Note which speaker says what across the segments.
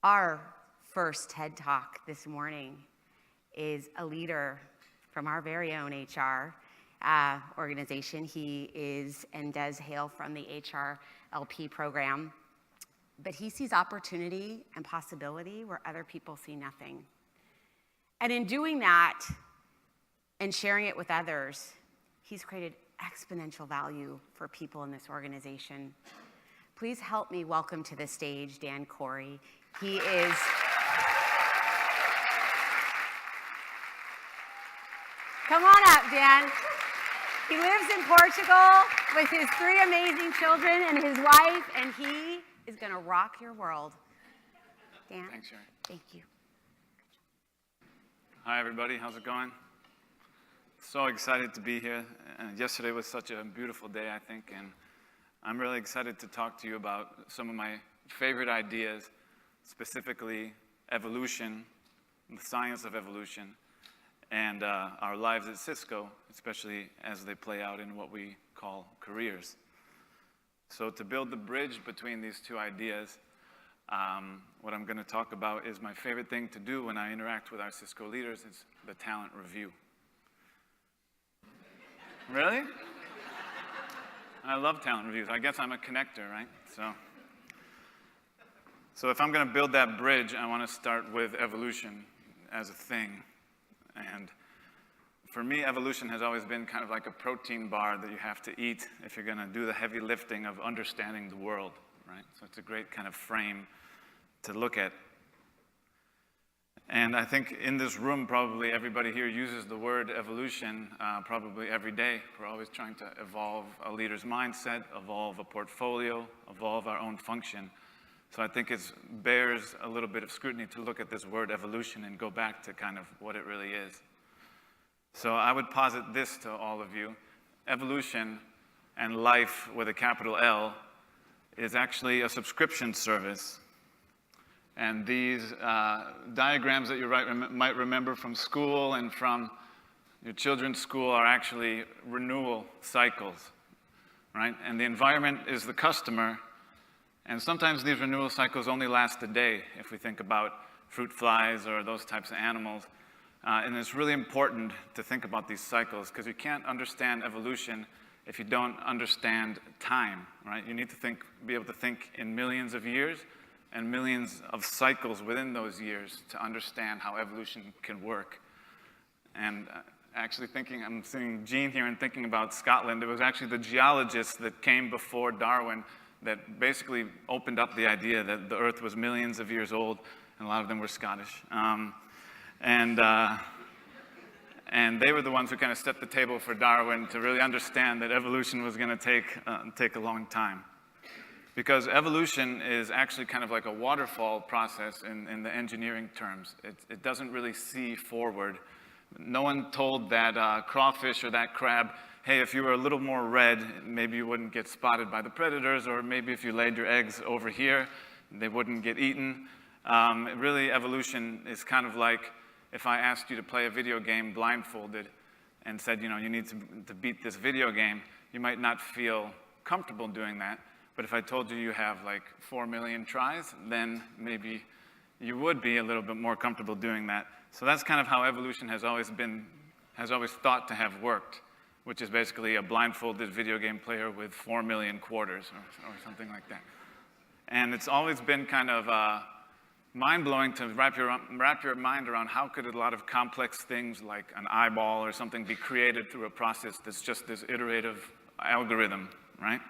Speaker 1: Our first TED Talk this morning is a leader from our very own HR organization. He is and does hail from the HRLP program, but he sees opportunity and possibility where other people see nothing. And in doing that and sharing it with others, he's created exponential value for people in this organization. Please help me welcome to the stage Dan Corry. He is come on up, Dan. He lives in Portugal with his 3 amazing children and his wife, and he is going to rock your world. Dan?
Speaker 2: Thanks, Sherry.
Speaker 1: Thank you.
Speaker 2: Hi, everybody. How's it going? So excited to be here. Yesterday was such a beautiful day, I think, and I'm really excited to talk to you about some of my favorite ideas, specifically evolution, the science of evolution, and our lives at Cisco, especially as they play out in what we call careers. So to build the bridge between these two ideas, what I'm going to talk about is my favorite thing to do when I interact with our Cisco leaders is the talent review. Really? I love talent reviews. I guess I'm a connector, right? So if I'm going to build that bridge, I want to start with evolution as a thing. And for me, evolution has always been kind of like a protein bar that you have to eat if you're going to do the heavy lifting of understanding the world, right? So it's a great kind of frame to look at. And I think in this room, probably everybody here uses the word evolution probably every day. We're always trying to evolve a leader's mindset, evolve a portfolio, evolve our own function. So I think it bears a little bit of scrutiny to look at this word evolution and go back to kind of what it really is. So I would posit this to all of you. Evolution and life with a capital L is actually a subscription service. And these diagrams that you might remember from school and from your children's school are actually renewal cycles, right? And the environment is the customer. And sometimes these renewal cycles only last a day, if we think about fruit flies or those types of animals. And it's really important to think about these cycles because you can't understand evolution if you don't understand time, right? You need to be able to think in millions of years and millions of cycles within those years to understand how evolution can work. And actually I'm seeing Gene here and thinking about Scotland. It was actually the geologists that came before Darwin that basically opened up the idea that the Earth was millions of years old, and a lot of them were Scottish. And they were the ones who kind of set the table for Darwin to really understand that evolution was going to take a long time. Because evolution is actually kind of like a waterfall process in the engineering terms. It doesn't really see forward. No one told that crawfish or that crab, hey, if you were a little more red, maybe you wouldn't get spotted by the predators, or maybe if you laid your eggs over here, they wouldn't get eaten. Really, evolution is kind of like if I asked you to play a video game blindfolded and said, you know, you need to beat this video game, you might not feel comfortable doing that. But if I told you have like 4 million tries, then maybe you would be a little bit more comfortable doing that. So that's kind of how evolution has always thought to have worked, which is basically a blindfolded video game player with 4 million quarters or something like that. And it's always been kind of mind-blowing to wrap your mind around how could a lot of complex things like an eyeball or something be created through a process that's just this iterative algorithm, right?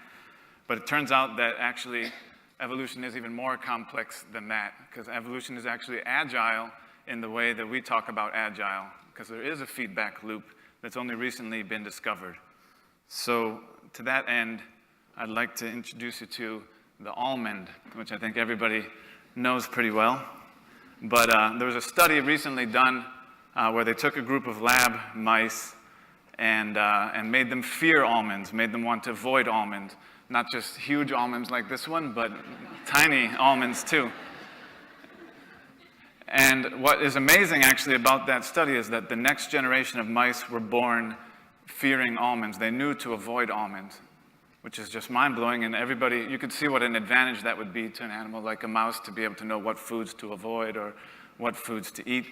Speaker 2: But it turns out that actually evolution is even more complex than that, because evolution is actually agile in the way that we talk about agile, because there is a feedback loop that's only recently been discovered. So to that end, I'd like to introduce you to the almond, which I think everybody knows pretty well. But there was a study recently done where they took a group of lab mice and made them fear almonds, made them want to avoid almonds. Not just huge almonds like this one, but tiny almonds too. And what is amazing actually about that study is that the next generation of mice were born fearing almonds. They knew to avoid almonds, which is just mind-blowing. And everybody, you could see what an advantage that would be to an animal like a mouse to be able to know what foods to avoid or what foods to eat.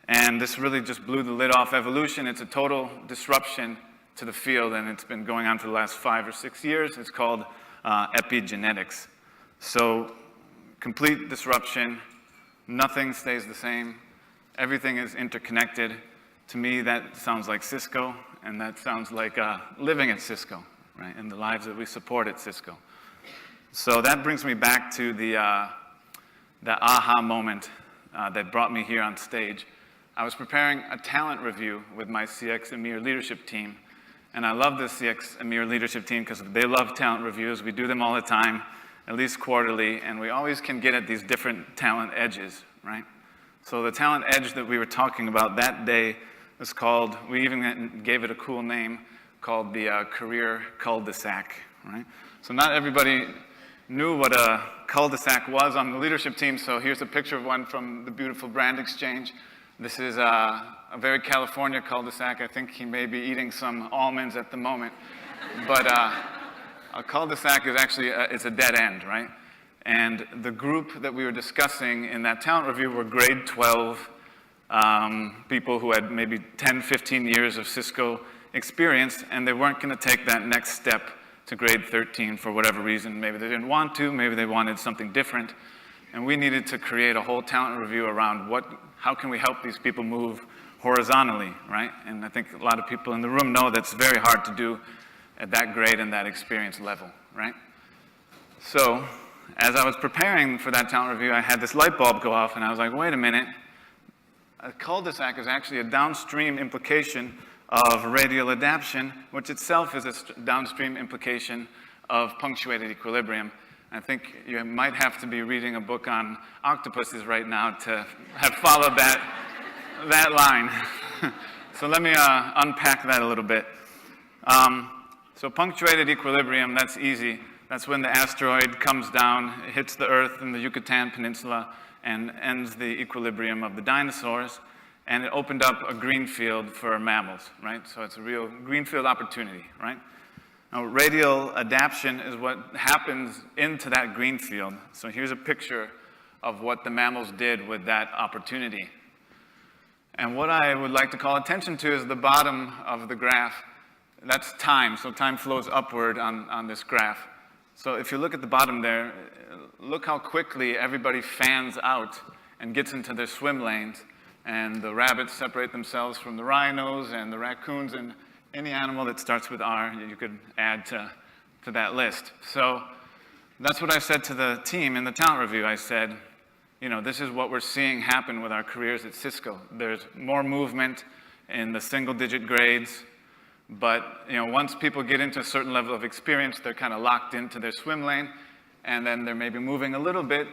Speaker 2: And this really just blew the lid off evolution. It's a total disruption to the field, and it's been going on for the last 5 or 6 years. It's called epigenetics. So complete disruption, nothing stays the same, everything is interconnected. To me, that sounds like Cisco, and that sounds like living at Cisco, right, and the lives that we support at Cisco. So that brings me back to the aha moment that brought me here on stage. I was preparing a talent review with my CX EMEAR leadership team, and I love the CX EMEAR leadership team because they love talent reviews. We do them all the time, at least quarterly, and we always can get at these different talent edges, right? So the talent edge that we were talking about that day was called, we even gave it a cool name, called the career cul-de-sac, right? So not everybody knew what a cul-de-sac was on the leadership team, so here's a picture of one from the beautiful Brand Exchange. This is a very California cul-de-sac. I think he may be eating some almonds at the moment. But a cul-de-sac is actually, it's a dead end, right? And the group that we were discussing in that talent review were grade 12 people who had maybe 10, 15 years of Cisco experience, and they weren't going to take that next step to grade 13 for whatever reason. Maybe they didn't want to, maybe they wanted something different. And we needed to create a whole talent review around how can we help these people move horizontally, right? And I think a lot of people in the room know that's very hard to do at that grade and that experience level, right? So as I was preparing for that talent review, I had this light bulb go off, and I was like, wait a minute. A cul-de-sac is actually a downstream implication of radial adaptation, which itself is a downstream implication of punctuated equilibrium. I think you might have to be reading a book on octopuses right now to have followed that line. So let me unpack that a little bit. So punctuated equilibrium, that's easy. That's when the asteroid comes down, it hits the Earth in the Yucatan Peninsula, and ends the equilibrium of the dinosaurs. And it opened up a green field for mammals, right? So it's a real greenfield opportunity, right? Now, radial adaptation is what happens into that green field. So here's a picture of what the mammals did with that opportunity. And what I would like to call attention to is the bottom of the graph. That's time, so time flows upward on this graph. So if you look at the bottom there, look how quickly everybody fans out and gets into their swim lanes. And the rabbits separate themselves from the rhinos and the raccoons, and any animal that starts with R, you could add to that list. So that's what I said to the team in the talent review. I said, you know, this is what we're seeing happen with our careers at Cisco. There's more movement in the single-digit grades, but you know, once people get into a certain level of experience, they're kind of locked into their swim lane, and then they're maybe moving a little bit,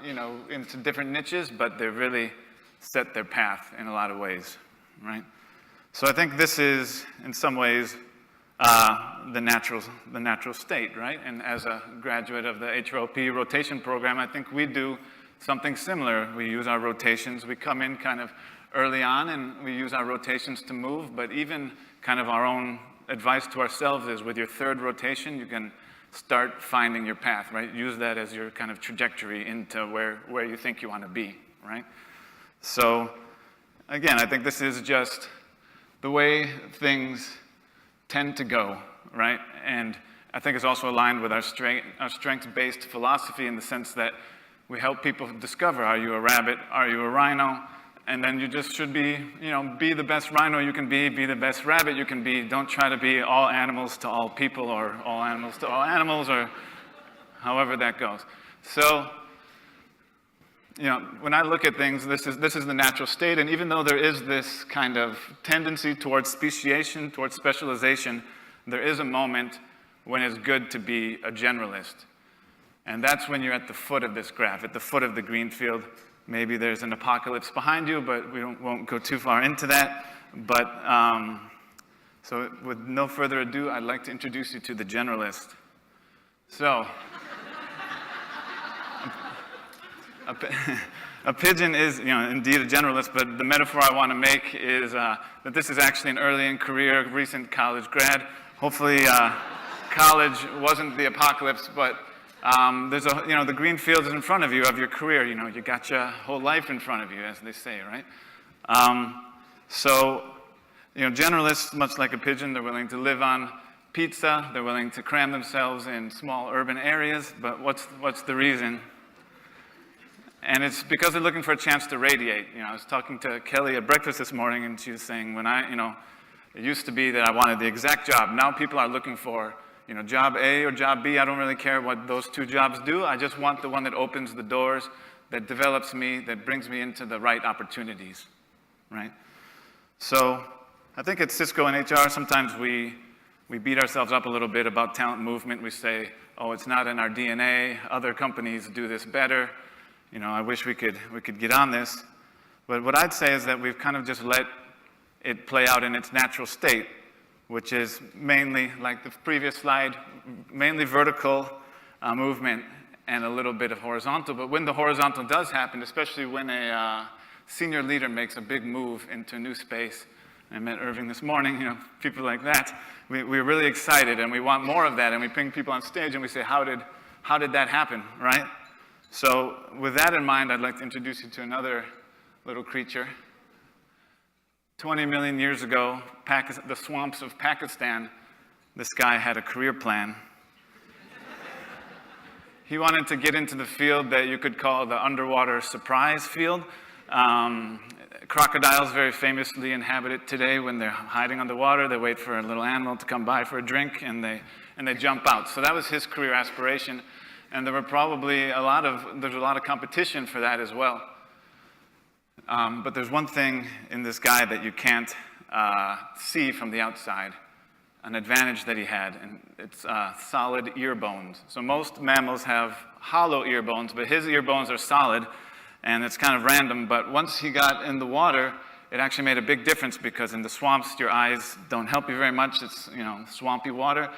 Speaker 2: you know, into different niches, but they're really set their path in a lot of ways, right? So I think this is, in some ways, the natural state, right? And as a graduate of the HRLP rotation program, I think we do something similar. We use our rotations. We come in kind of early on, and we use our rotations to move, but even kind of our own advice to ourselves is with your third rotation, you can start finding your path, right? Use that as your kind of trajectory into where you think you want to be, right? So, again, I think this is just the way things tend to go, right? And I think it's also aligned with our strengths-based philosophy in the sense that we help people discover, are you a rabbit, are you a rhino? And then you just should be, you know, be the best rhino you can be the best rabbit you can be. Don't try to be all animals to all people or all animals to all animals or however that goes. So, you know, when I look at things, this is the natural state, and even though there is this kind of tendency towards speciation, towards specialization, there is a moment when it's good to be a generalist. And that's when you're at the foot of this graph, at the foot of the green field. Maybe there's an apocalypse behind you, but we won't go too far into that. But, so with no further ado, I'd like to introduce you to the generalist. So, a pigeon is, you know, indeed a generalist, but the metaphor I want to make is that this is actually an early in career, recent college grad. Hopefully college wasn't the apocalypse, but there's the green field is in front of you of your career. You got your whole life in front of you, as they say, right? Generalists, much like a pigeon, they're willing to live on pizza. They're willing to cram themselves in small urban areas. But what's the reason? And it's because they're looking for a chance to radiate. I was talking to Kelly at breakfast this morning, and she was saying, it used to be that I wanted the exact job. Now people are looking for, job A or job B. I don't really care what those two jobs do. I just want the one that opens the doors, that develops me, that brings me into the right opportunities, right? So I think at Cisco and HR, sometimes we beat ourselves up a little bit about talent movement. We say, oh, it's not in our DNA. Other companies do this better. I wish we could get on this. But what I'd say is that we've kind of just let it play out in its natural state, which is mainly, like the previous slide, mainly vertical movement and a little bit of horizontal. But when the horizontal does happen, especially when a senior leader makes a big move into a new space, I met Irving this morning, people like that, we're really excited and we want more of that, and we bring people on stage and we say, how did that happen, right? So with that in mind, I'd like to introduce you to another little creature. 20 million years ago, the swamps of Pakistan, this guy had a career plan. He wanted to get into the field that you could call the underwater surprise field. Crocodiles very famously inhabit it today. When they're hiding underwater, they wait for a little animal to come by for a drink, and they jump out. So that was his career aspiration. And there were probably there's a lot of competition for that as well. But there's one thing in this guy that you can't see from the outside, an advantage that he had, and it's solid ear bones. So most mammals have hollow ear bones, but his ear bones are solid, and it's kind of random. But once he got in the water, it actually made a big difference, because in the swamps, your eyes don't help you very much. It's, swampy water.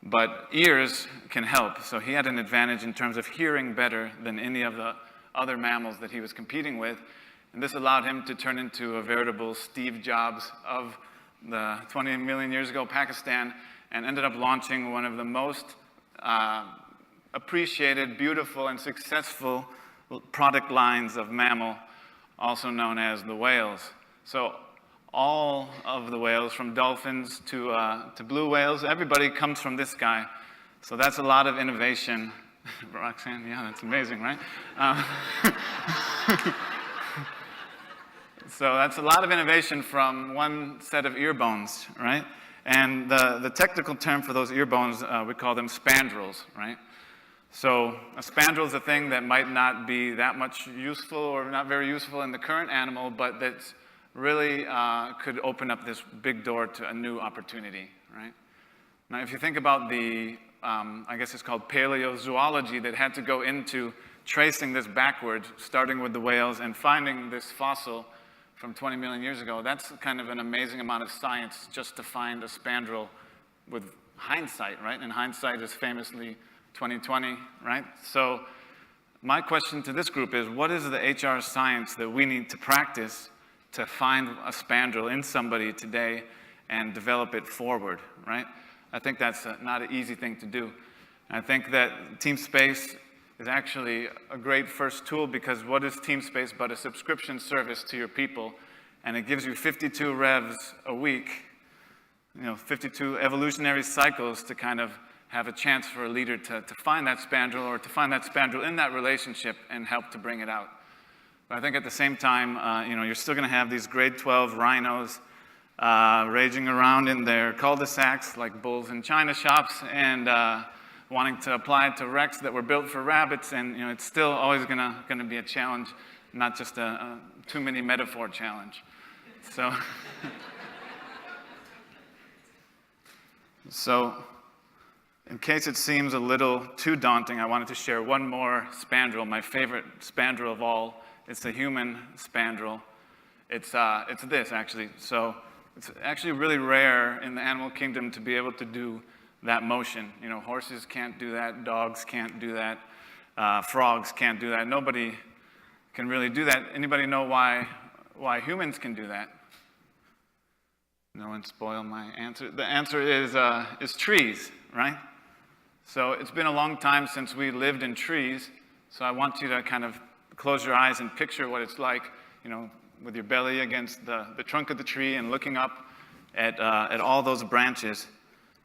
Speaker 2: But ears can help. So he had an advantage in terms of hearing better than any of the other mammals that he was competing with. And this allowed him to turn into a veritable Steve Jobs of the 20 million years ago Pakistan, and ended up launching one of the most appreciated, beautiful, and successful product lines of mammal, also known as the whales. So all of the whales, from dolphins to blue whales, everybody comes from this guy. So that's a lot of innovation. Roxanne, yeah, that's amazing, right? So that's a lot of innovation from one set of ear bones, right? And the technical term for those ear bones, we call them spandrels, right? So a spandrel is a thing that might not be that much useful or not very useful in the current animal, but that's really could open up this big door to a new opportunity, right? Now, if you think about the, I guess it's called paleozoology, that had to go into tracing this backwards, starting with the whales and finding this fossil from 20 million years ago, that's kind of an amazing amount of science just to find a spandrel with hindsight, right? And hindsight is famously 20/20, right? So my question to this group is, what is the HR science that we need to practice to find a spandrel in somebody today and develop it forward, right? I think that's not an easy thing to do. I think that TeamSpace is actually a great first tool, because what is TeamSpace but a subscription service to your people? And it gives you 52 revs a week, 52 evolutionary cycles to kind of have a chance for a leader to find that spandrel, or to find that spandrel in that relationship and help to bring it out. But I think at the same time, you're still going to have these grade 12 rhinos raging around in their cul-de-sacs like bulls in china shops, and wanting to apply it to wrecks that were built for rabbits, and it's still always going to be a challenge, not just a too many metaphor challenge. So, in case it seems a little too daunting, I wanted to share one more spandrel, my favorite spandrel of all. It's the human spandrel. It's this, actually. So it's actually really rare in the animal kingdom to be able to do that motion. Horses can't do that, dogs can't do that, frogs can't do that. Nobody can really do that. Anybody know why humans can do that? No one spoil my answer. The answer is trees, right? So it's been a long time since we lived in trees, so I want you to kind of close your eyes and picture what it's like, with your belly against the trunk of the tree and looking up at all those branches.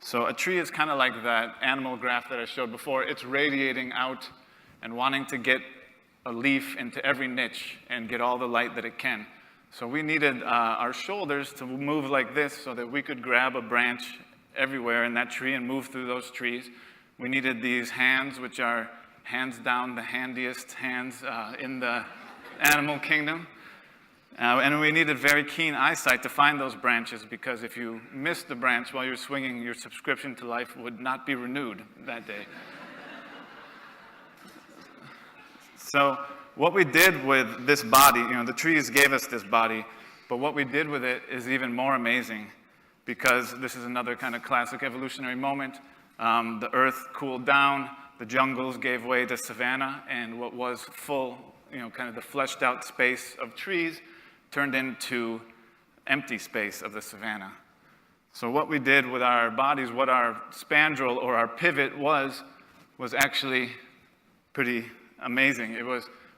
Speaker 2: So a tree is kind of like that animal graph that I showed before. It's radiating out and wanting to get a leaf into every niche and get all the light that it can. So we needed our shoulders to move like this so that we could grab a branch everywhere in that tree and move through those trees. We needed these hands, which are hands down the handiest hands in the animal kingdom. And we needed very keen eyesight to find those branches, because if you missed the branch while you're swinging, your subscription to life would not be renewed that day. So what we did with this body, the trees gave us this body, but what we did with it is even more amazing, because this is another kind of classic evolutionary moment. The earth cooled down, the jungles gave way to savanna, and what was full, kind of the fleshed out space of trees turned into empty space of the savanna. So what we did with our bodies, what our spandrel or our pivot was actually pretty amazing.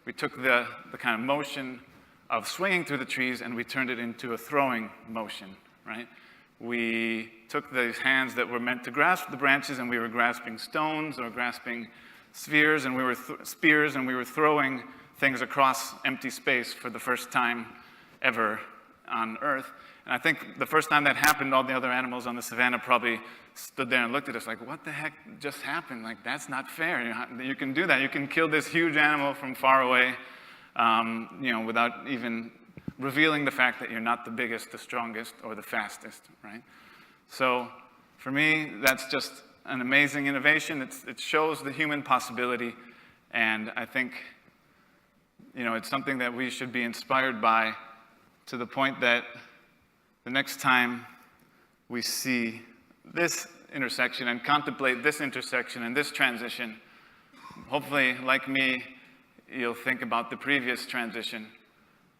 Speaker 2: We took the kind of motion of swinging through the trees and we turned it into a throwing motion, right? We took these hands that were meant to grasp the branches, and we were grasping stones or grasping spheres, and we were throwing things across empty space for the first time ever on Earth. And I think the first time that happened, all the other animals on the savannah probably stood there and looked at us like, what the heck just happened? Like, that's not fair. You can do that. You can kill this huge animal from far away, without even revealing the fact that you're not the biggest, the strongest, or the fastest, right? So for me, that's just an amazing innovation. It shows the human possibility, and I think, it's something that we should be inspired by, to the point that the next time we see this intersection and contemplate this intersection and this transition, hopefully, like me, you'll think about the previous transition,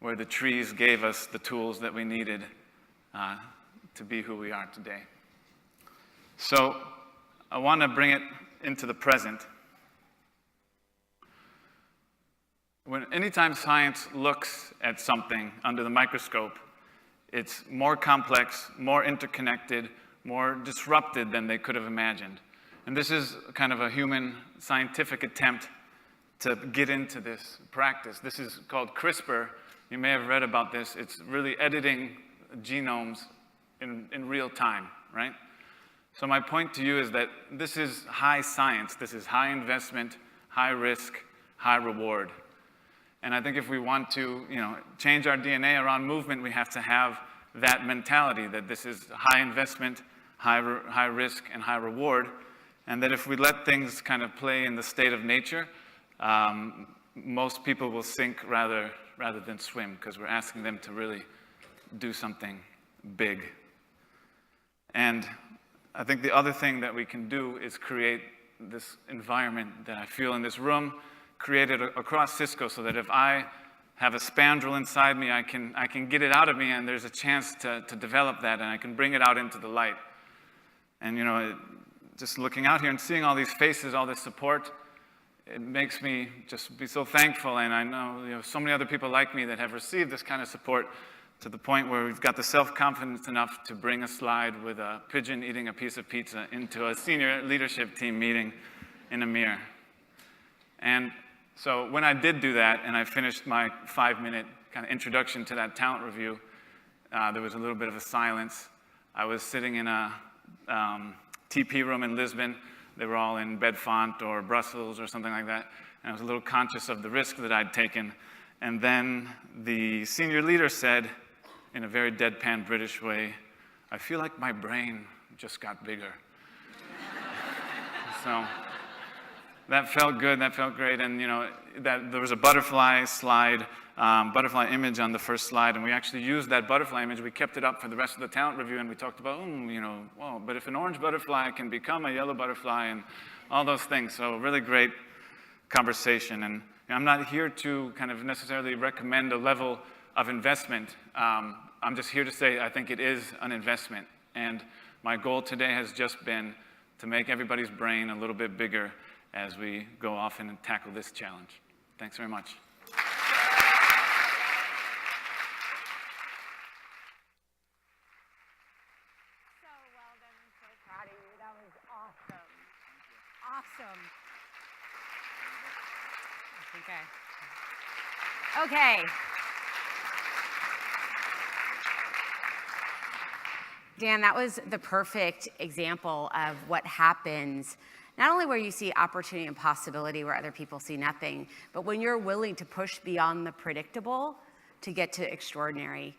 Speaker 2: where the trees gave us the tools that we needed to be who we are today. So I want to bring it into the present. Anytime science looks at something under the microscope, it's more complex, more interconnected, more disrupted than they could have imagined. And this is kind of a human scientific attempt to get into this practice. This is called CRISPR. You may have read about this. It's really editing genomes in real time, right? So my point to you is that this is high science. This is high investment, high risk, high reward. And I think if we want to, change our DNA around movement, we have to have that mentality that this is high investment, high risk, and high reward. And that if we let things kind of play in the state of nature, most people will sink rather than swim, because we're asking them to really do something big. And I think the other thing that we can do is create this environment that I feel in this room, create it across Cisco, so that if I have a spandrel inside me, I can get it out of me, and there's a chance to develop that, and I can bring it out into the light. And just looking out here and seeing all these faces, all this support, it makes me just be so thankful. And I know so many other people like me that have received this kind of support, to the point where we've got the self-confidence enough to bring a slide with a pigeon eating a piece of pizza into a senior leadership team meeting in a mirror. And so when I did do that, and I finished my 5-minute kind of introduction to that talent review, there was a little bit of a silence. I was sitting in a TP room in Lisbon. They were all in Bedfont or Brussels or something like that. And I was a little conscious of the risk that I'd taken. And then the senior leader said, in a very deadpan British way, "I feel like my brain just got bigger." So that felt good, that felt great. And that there was a butterfly slide, butterfly image on the first slide, and we actually used that butterfly image. We kept it up for the rest of the talent review, and we talked about, but if an orange butterfly can become a yellow butterfly, and all those things. So really great conversation. And I'm not here to kind of necessarily recommend a level of investment. I'm just here to say I think it is an investment. And my goal today has just been to make everybody's brain a little bit bigger as we go off and tackle this challenge. Thanks very much.
Speaker 1: Okay. Dan, that was the perfect example of what happens, not only where you see opportunity and possibility where other people see nothing, but when you're willing to push beyond the predictable to get to extraordinary.